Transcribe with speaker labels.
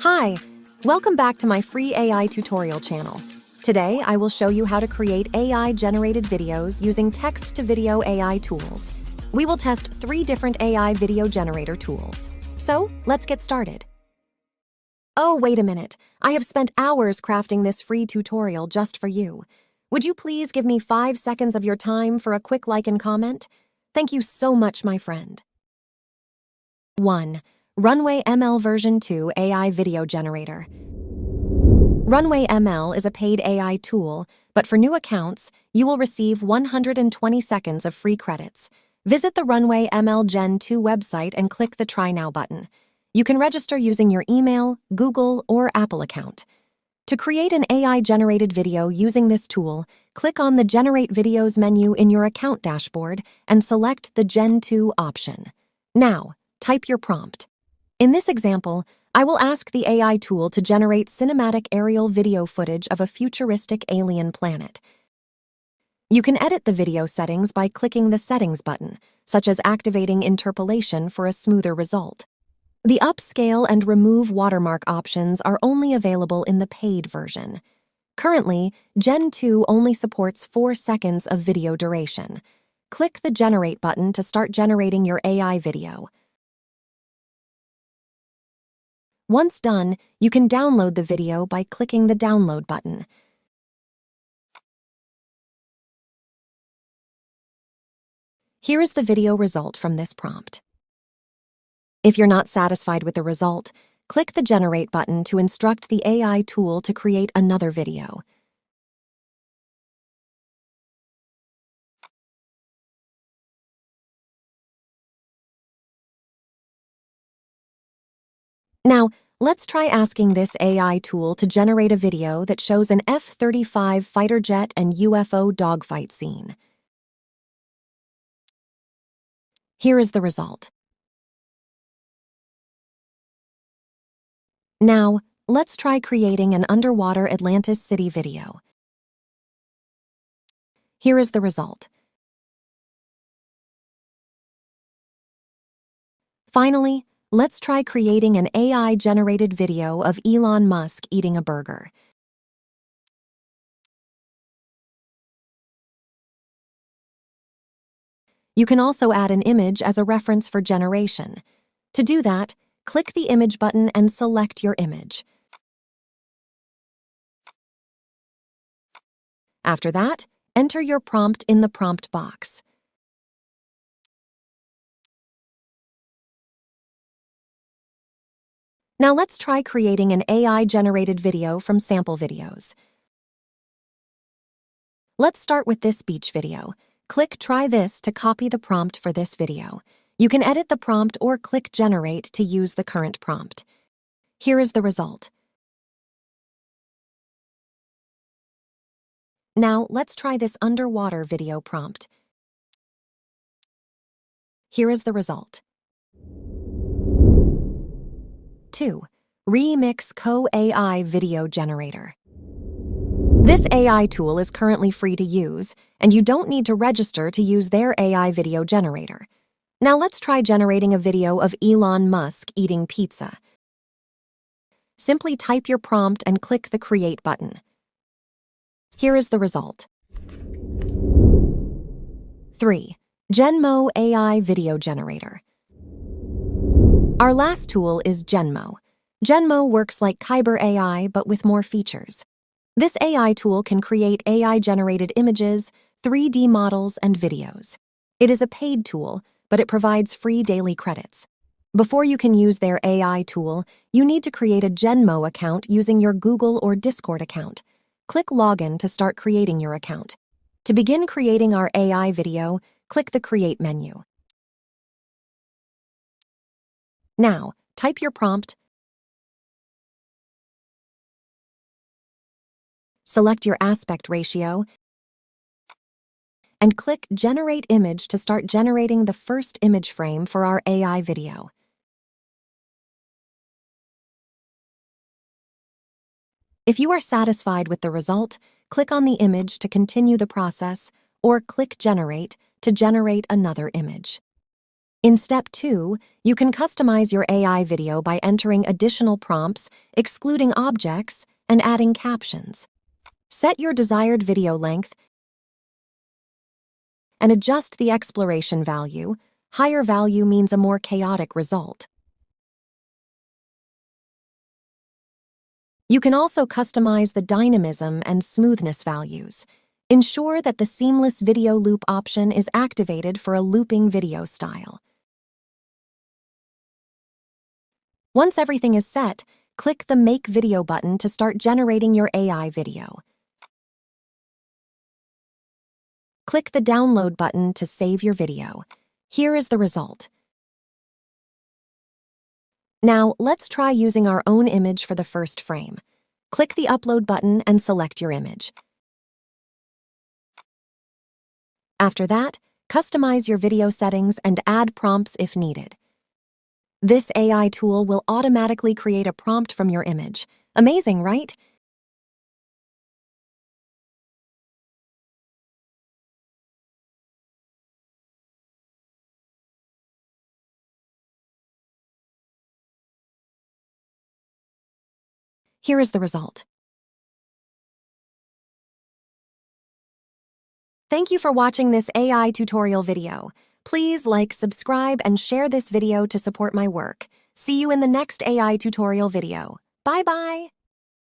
Speaker 1: Hi, welcome back to my free AI tutorial channel. Today, I will show you how to create AI-generated videos using text-to-video AI tools. We will test 3 different AI video generator tools. So, let's get started. Oh, wait a minute. I have spent hours crafting this free tutorial just for you. Would you please give me 5 seconds of your time for a quick like and comment? Thank you so much, my friend. 1. Runway ML version 2 AI video generator. Runway ML is a paid AI tool, but for new accounts, you will receive 120 seconds of free credits. Visit the Runway ML Gen 2 website and click the Try Now button. You can register using your email, Google, or Apple account. To create an AI-generated video using this tool, click on the Generate Videos menu in your account dashboard and select the Gen 2 option. Now, type your prompt. In this example, I will ask the AI tool to generate cinematic aerial video footage of a futuristic alien planet. You can edit the video settings by clicking the Settings button, such as activating interpolation for a smoother result. The upscale and remove watermark options are only available in the paid version. Currently, Gen 2 only supports 4 seconds of video duration. Click the Generate button to start generating your AI video. Once done, you can download the video by clicking the Download button. Here is the video result from this prompt. If you're not satisfied with the result, click the Generate button to instruct the AI tool to create another video. Now, let's try asking this AI tool to generate a video that shows an F-35 fighter jet and UFO dogfight scene. Here is the result. Now, let's try creating an underwater Atlantis City video. Here is the result. Finally, let's try creating an AI-generated video of Elon Musk eating a burger. You can also add an image as a reference for generation. To do that, click the Image button and select your image. After that, enter your prompt in the prompt box. Now let's try creating an AI-generated video from sample videos. Let's start with this speech video. Click Try This to copy the prompt for this video. You can edit the prompt or click Generate to use the current prompt. Here is the result. Now let's try this underwater video prompt. Here is the result. 2. Reemix AI video generator. This AI tool is currently free to use, and you don't need to register to use their AI video generator. Now let's try generating a video of Elon Musk eating pizza. Simply type your prompt and click the Create button. Here is the result. 3. Genmo AI video generator. Our last tool is Genmo. Genmo works like Kaiber AI but with more features. This AI tool can create AI-generated images, 3D models, and videos. It is a paid tool, but it provides free daily credits. Before you can use their AI tool, you need to create a Genmo account using your Google or Discord account. Click Login to start creating your account. To begin creating our AI video, click the Create menu. Now, type your prompt, select your aspect ratio, and click Generate Image to start generating the first image frame for our AI video. If you are satisfied with the result, click on the image to continue the process, or click Generate to generate another image. In step 2, you can customize your AI video by entering additional prompts, excluding objects, and adding captions. Set your desired video length and adjust the exploration value. Higher value means a more chaotic result. You can also customize the dynamism and smoothness values. Ensure that the seamless video loop option is activated for a looping video style. Once everything is set, click the Make Video button to start generating your AI video. Click the Download button to save your video. Here is the result. Now, let's try using our own image for the first frame. Click the Upload button and select your image. After that, customize your video settings and add prompts if needed. This AI tool will automatically create a prompt from your image. Amazing, right? Here is the result. Thank you for watching this AI tutorial video. Please like, subscribe, and share this video to support my work. See you in the next AI tutorial video. Bye-bye!